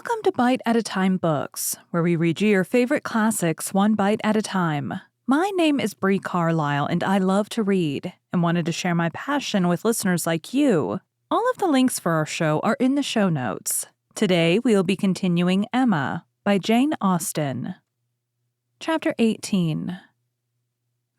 Welcome to Bite at a Time Books, where we read you your favorite classics one bite at a time. My name is Bree Carlile, and I love to read, and wanted to share my passion with listeners like you. All of the links for our show are in the show notes. Today, we will be continuing Emma by Jane Austen. Chapter 18.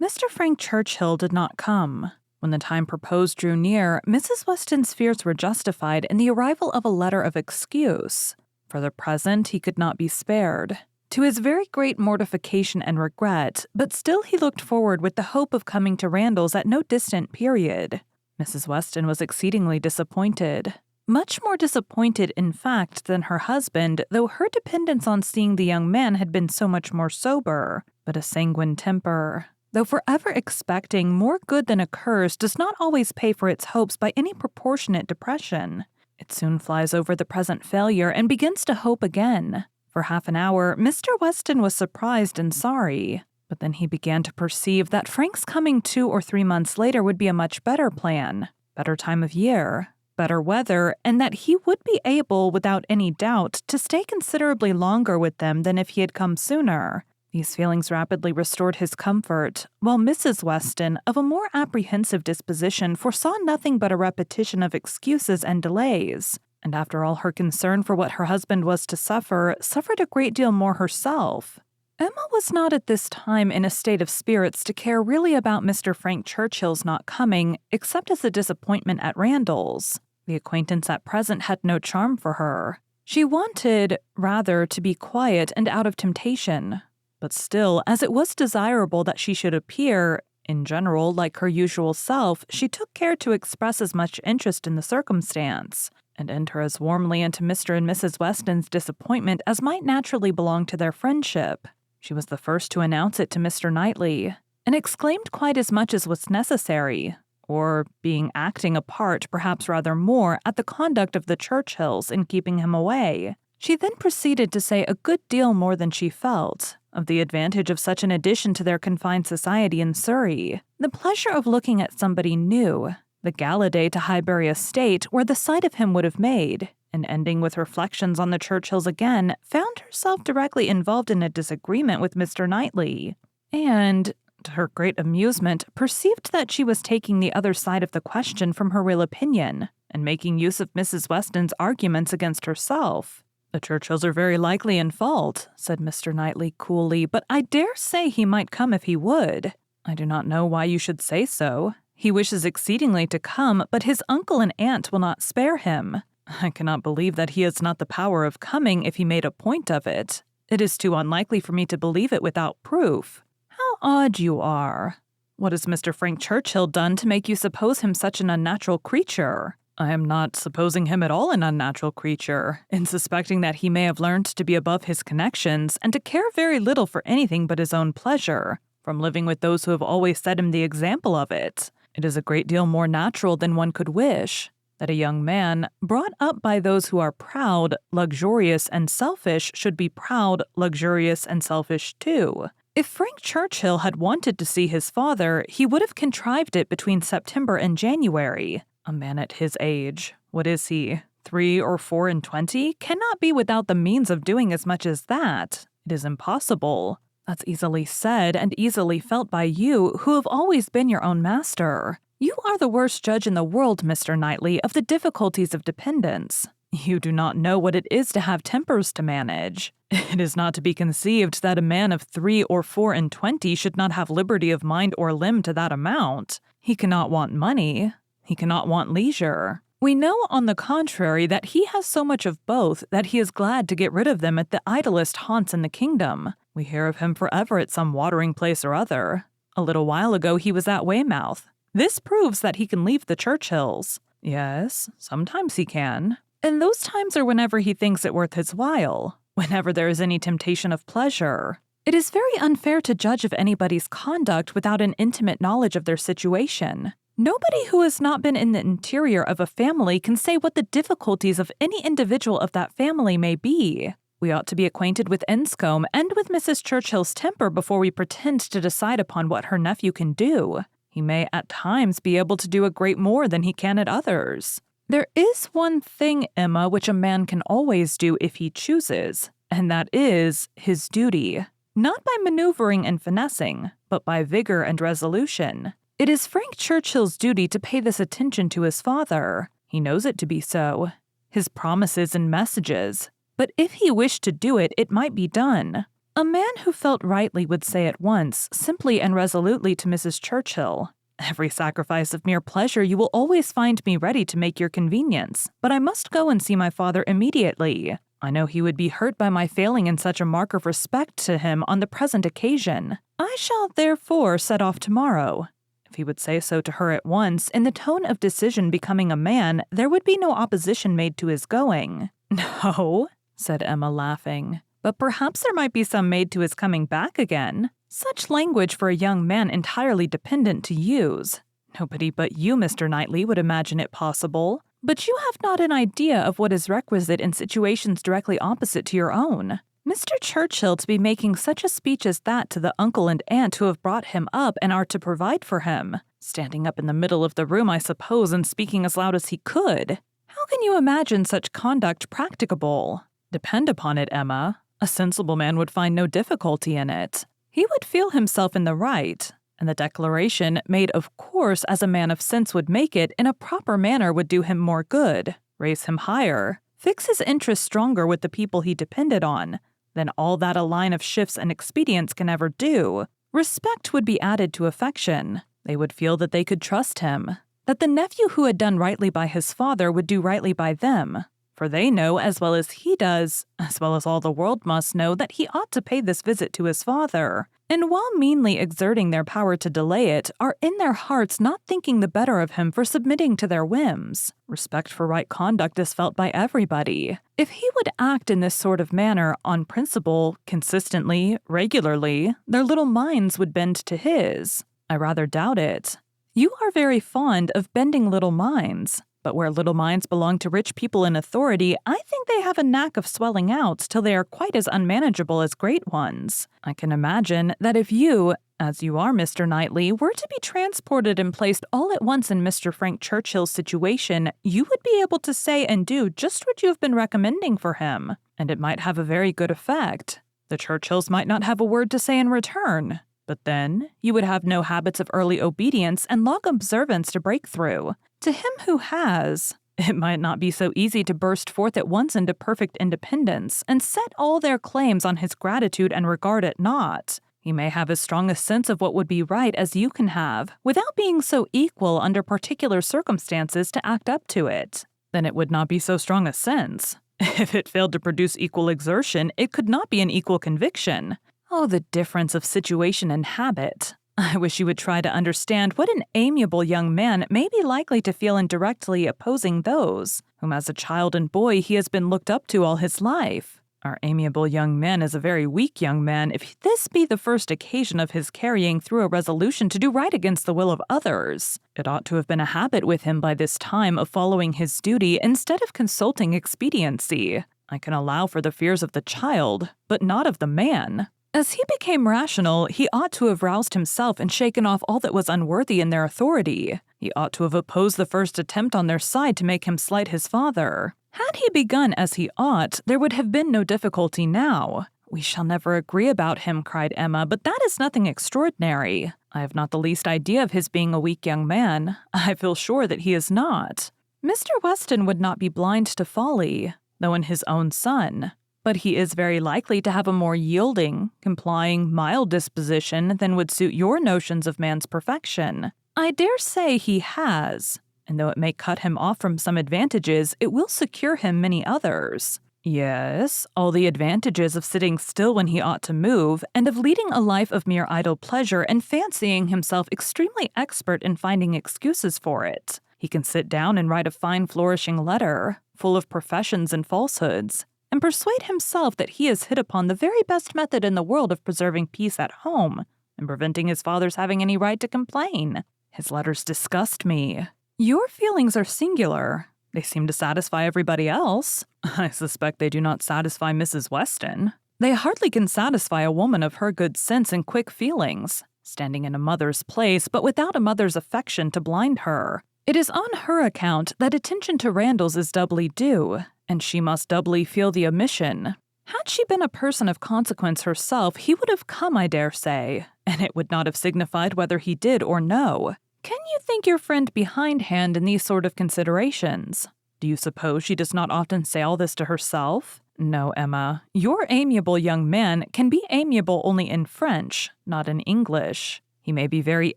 Mr. Frank Churchill did not come. When the time proposed drew near, Mrs. Weston's fears were justified in the arrival of a letter of excuse. For the present, he could not be spared, to his very great mortification and regret, but still he looked forward with the hope of coming to Randalls at no distant period. Mrs. Weston was exceedingly disappointed. Much more disappointed, in fact, than her husband, though her dependence on seeing the young man had been so much more sober, but a sanguine temper. Though forever expecting more good than occurs does not always pay for its hopes by any proportionate depression. It soon flies over the present failure and begins to hope again. For half an hour, Mr. Weston was surprised and sorry, but then he began to perceive that Frank's coming 2 or 3 months later would be a much better plan, better time of year, better weather, and that he would be able, without any doubt, to stay considerably longer with them than if he had come sooner. These feelings rapidly restored his comfort, while Mrs. Weston, of a more apprehensive disposition, foresaw nothing but a repetition of excuses and delays, and after all her concern for what her husband was to suffer, suffered a great deal more herself. Emma was not at this time in a state of spirits to care really about Mr. Frank Churchill's not coming, except as a disappointment at Randalls. The acquaintance at present had no charm for her. She wanted, rather, to be quiet and out of temptation. But still, as it was desirable that she should appear, in general, like her usual self, she took care to express as much interest in the circumstance, and enter as warmly into Mr. and Mrs. Weston's disappointment as might naturally belong to their friendship. She was the first to announce it to Mr. Knightley, and exclaimed quite as much as was necessary, or, being acting a part, perhaps rather more, at the conduct of the Churchills in keeping him away. She then proceeded to say a good deal more than she felt, of the advantage of such an addition to their confined society in Surrey, the pleasure of looking at somebody new, the gala day to Highbury Estate where the sight of him would have made, and ending with reflections on the Churchills again, found herself directly involved in a disagreement with Mr. Knightley, and, to her great amusement, perceived that she was taking the other side of the question from her real opinion, and making use of Mrs. Weston's arguments against herself. "The Churchills are very likely in fault," said Mr. Knightley coolly, "but I dare say he might come if he would. I do not know why you should say so. He wishes exceedingly to come, but his uncle and aunt will not spare him. I cannot believe that he has not the power of coming if he made a point of it. It is too unlikely for me to believe it without proof. How odd you are. What has Mr. Frank Churchill done to make you suppose him such an unnatural creature?" "I am not supposing him at all an unnatural creature, in suspecting that he may have learned to be above his connections, and to care very little for anything but his own pleasure, from living with those who have always set him the example of it. It is a great deal more natural than one could wish, that a young man, brought up by those who are proud, luxurious, and selfish, should be proud, luxurious, and selfish too. If Frank Churchill had wanted to see his father, he would have contrived it between September and January. A man at his age, what is he, 3 or 4 and 20, cannot be without the means of doing as much as that. It is impossible. That's easily said and easily felt by you, who have always been your own master. You are the worst judge in the world, Mr. Knightley, of the difficulties of dependence. You do not know what it is to have tempers to manage. It is not to be conceived that a man of 3 or 4 and 20 should not have liberty of mind or limb to that amount. He cannot want money. He cannot want leisure. We know, on the contrary, that he has so much of both that he is glad to get rid of them at the idlest haunts in the kingdom. We hear of him forever at some watering place or other. A little while ago he was at Weymouth. This proves that he can leave the Churchills. Yes, sometimes he can. And those times are whenever he thinks it worth his while, whenever there is any temptation of pleasure. It is very unfair to judge of anybody's conduct without an intimate knowledge of their situation. Nobody who has not been in the interior of a family can say what the difficulties of any individual of that family may be. We ought to be acquainted with Enscombe and with Mrs. Churchill's temper before we pretend to decide upon what her nephew can do. He may at times be able to do a great more than he can at others. There is one thing, Emma, which a man can always do if he chooses, and that is his duty. Not by maneuvering and finessing, but by vigor and resolution. It is Frank Churchill's duty to pay this attention to his father. He knows it to be so. His promises and messages. But if he wished to do it, it might be done. A man who felt rightly would say at once, simply and resolutely to Mrs. Churchill, "Every sacrifice of mere pleasure you will always find me ready to make your convenience, but I must go and see my father immediately. I know he would be hurt by my failing in such a mark of respect to him on the present occasion. I shall therefore set off tomorrow." If he would say so to her at once, in the tone of decision becoming a man, there would be no opposition made to his going. "No," said Emma, laughing, "but perhaps there might be some made to his coming back again. Such language for a young man entirely dependent to use. Nobody but you, Mr. Knightley, would imagine it possible. But you have not an idea of what is requisite in situations directly opposite to your own. Mr. Churchill to be making such a speech as that to the uncle and aunt who have brought him up and are to provide for him, standing up in the middle of the room, I suppose, and speaking as loud as he could. How can you imagine such conduct practicable? Depend upon it, Emma, a sensible man would find no difficulty in it. He would feel himself in the right, and the declaration, made of course as a man of sense would make it, in a proper manner would do him more good, raise him higher, fix his interest stronger with the people he depended on, than all that a line of shifts and expedients can ever do. Respect would be added to affection. They would feel that they could trust him, that the nephew who had done rightly by his father would do rightly by them. For they know as well as he does, as well as all the world must know, that he ought to pay this visit to his father, and while meanly exerting their power to delay it, are in their hearts not thinking the better of him for submitting to their whims. Respect for right conduct is felt by everybody. If he would act in this sort of manner, on principle, consistently, regularly, their little minds would bend to his. I rather doubt it. You are very fond of bending little minds. But where little minds belong to rich people in authority, I think they have a knack of swelling out till they are quite as unmanageable as great ones. I can imagine that if you, as you are, Mr. Knightley, were to be transported and placed all at once in Mr. Frank Churchill's situation, you would be able to say and do just what you have been recommending for him, and it might have a very good effect. The Churchills might not have a word to say in return. But then, you would have no habits of early obedience and long observance to break through. To him who has, it might not be so easy to burst forth at once into perfect independence and set all their claims on his gratitude and regard it not. He may have as strong a sense of what would be right as you can have, without being so equal under particular circumstances to act up to it. Then it would not be so strong a sense. If it failed to produce equal exertion, it could not be an equal conviction. Oh, the difference of situation and habit. I wish you would try to understand what an amiable young man may be likely to feel in directly opposing those whom as a child and boy he has been looked up to all his life. Our amiable young man is a very weak young man if this be the first occasion of his carrying through a resolution to do right against the will of others. It ought to have been a habit with him by this time of following his duty instead of consulting expediency. I can allow for the fears of the child, but not of the man. As he became rational, he ought to have roused himself and shaken off all that was unworthy in their authority. He ought to have opposed the first attempt on their side to make him slight his father. Had he begun as he ought, there would have been no difficulty now. "We shall never agree about him," cried Emma, "but that is nothing extraordinary. I have not the least idea of his being a weak young man. I feel sure that he is not. Mr. Weston would not be blind to folly, though in his own son. But he is very likely to have a more yielding, complying, mild disposition than would suit your notions of man's perfection. I dare say he has, and though it may cut him off from some advantages, it will secure him many others. Yes, all the advantages of sitting still when he ought to move, and of leading a life of mere idle pleasure and fancying himself extremely expert in finding excuses for it. He can sit down and write a fine flourishing letter, full of professions and falsehoods, and persuade himself that he has hit upon the very best method in the world of preserving peace at home and preventing his father's having any right to complain. His letters disgust me. Your feelings are singular. They seem to satisfy everybody else. I suspect they do not satisfy Mrs. Weston. They hardly can satisfy a woman of her good sense and quick feelings, standing in a mother's place, but without a mother's affection to blind her. It is on her account that attention to Randall's is doubly due, and she must doubly feel the omission. Had she been a person of consequence herself, he would have come, I dare say, and it would not have signified whether he did or no. Can you think your friend behindhand in these sort of considerations? Do you suppose she does not often say all this to herself? No, Emma. Your amiable young man can be amiable only in French, not in English. He may be very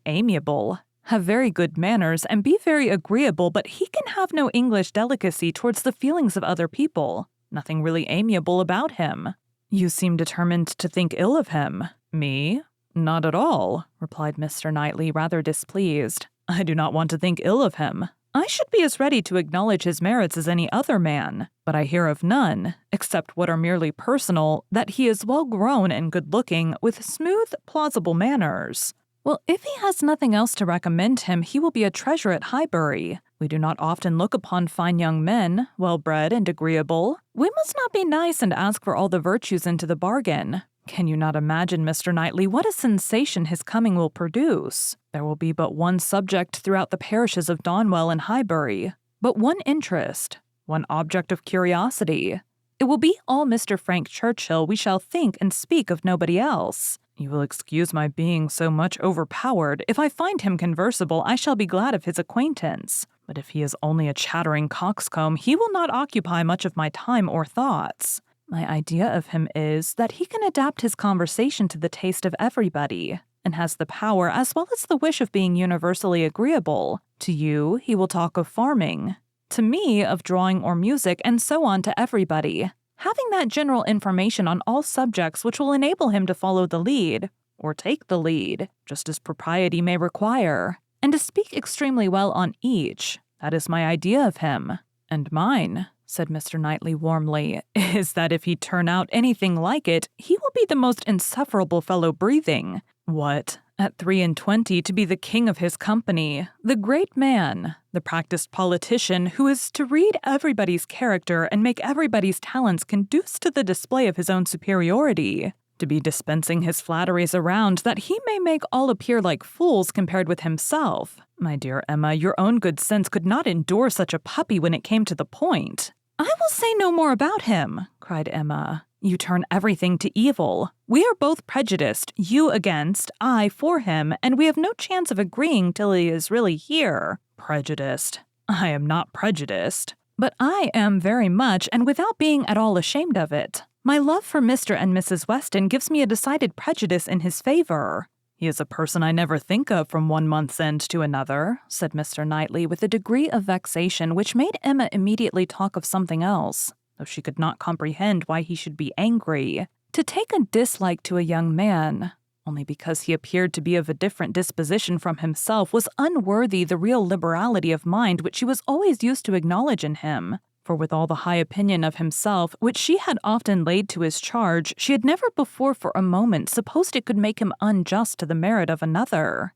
amiable, have very good manners, and be very agreeable, but he can have no English delicacy towards the feelings of other people. Nothing really amiable about him. You seem determined to think ill of him. Me? Not at all, replied Mr. Knightley, rather displeased. I do not want to think ill of him. I should be as ready to acknowledge his merits as any other man, but I hear of none, except what are merely personal, that he is well-grown and good-looking, with smooth, plausible manners. Well, if he has nothing else to recommend him, he will be a treasure at Highbury. We do not often look upon fine young men, well-bred and agreeable. We must not be nice and ask for all the virtues into the bargain. Can you not imagine, Mr. Knightley, what a sensation his coming will produce? There will be but one subject throughout the parishes of Donwell and Highbury, but one interest, one object of curiosity. It will be all Mr. Frank Churchill. We shall think and speak of nobody else. You will excuse my being so much overpowered. If I find him conversable, I shall be glad of his acquaintance. But if he is only a chattering coxcomb, he will not occupy much of my time or thoughts. My idea of him is that he can adapt his conversation to the taste of everybody, and has the power as well as the wish of being universally agreeable. To you, he will talk of farming. To me, of drawing or music, and so on to everybody. Having that general information on all subjects which will enable him to follow the lead, or take the lead, just as propriety may require, and to speak extremely well on each. That is my idea of him. And mine, said Mr. Knightley warmly, is that if he turn out anything like it, he will be the most insufferable fellow breathing. What, at 23 to be the king of his company, the great man, the practiced politician who is to read everybody's character and make everybody's talents conduce to the display of his own superiority, to be dispensing his flatteries around that he may make all appear like fools compared with himself. My dear Emma, your own good sense could not endure such a puppy when it came to the point. I will say no more about him, cried Emma. You turn everything to evil. We are both prejudiced, you against, I for him, and we have no chance of agreeing till he is really here. Prejudiced. I am not prejudiced. But I am very much, and without being at all ashamed of it. My love for Mr. and Mrs. Weston gives me a decided prejudice in his favor. He is a person I never think of from one month's end to another, said Mr. Knightley with a degree of vexation which made Emma immediately talk of something else, though she could not comprehend why he should be angry. To take a dislike to a young man, only because he appeared to be of a different disposition from himself, was unworthy the real liberality of mind which she was always used to acknowledge in him. For with all the high opinion of himself which she had often laid to his charge, she had never before for a moment supposed it could make him unjust to the merit of another.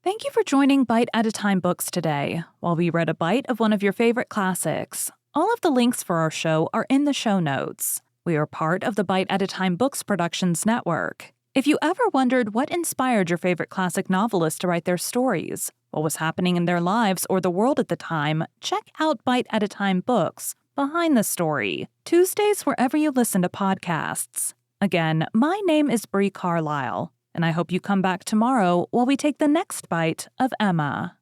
Thank you for joining Bite at a Time Books today, while we read a bite of one of your favorite classics. All of the links for our show are in the show notes. We are part of the Bite at a Time Books Productions Network. If you ever wondered what inspired your favorite classic novelists to write their stories, what was happening in their lives or the world at the time, check out Bite at a Time Books, Behind the Story, Tuesdays wherever you listen to podcasts. Again, my name is Bree Carlile, and I hope you come back tomorrow while we take the next bite of Emma.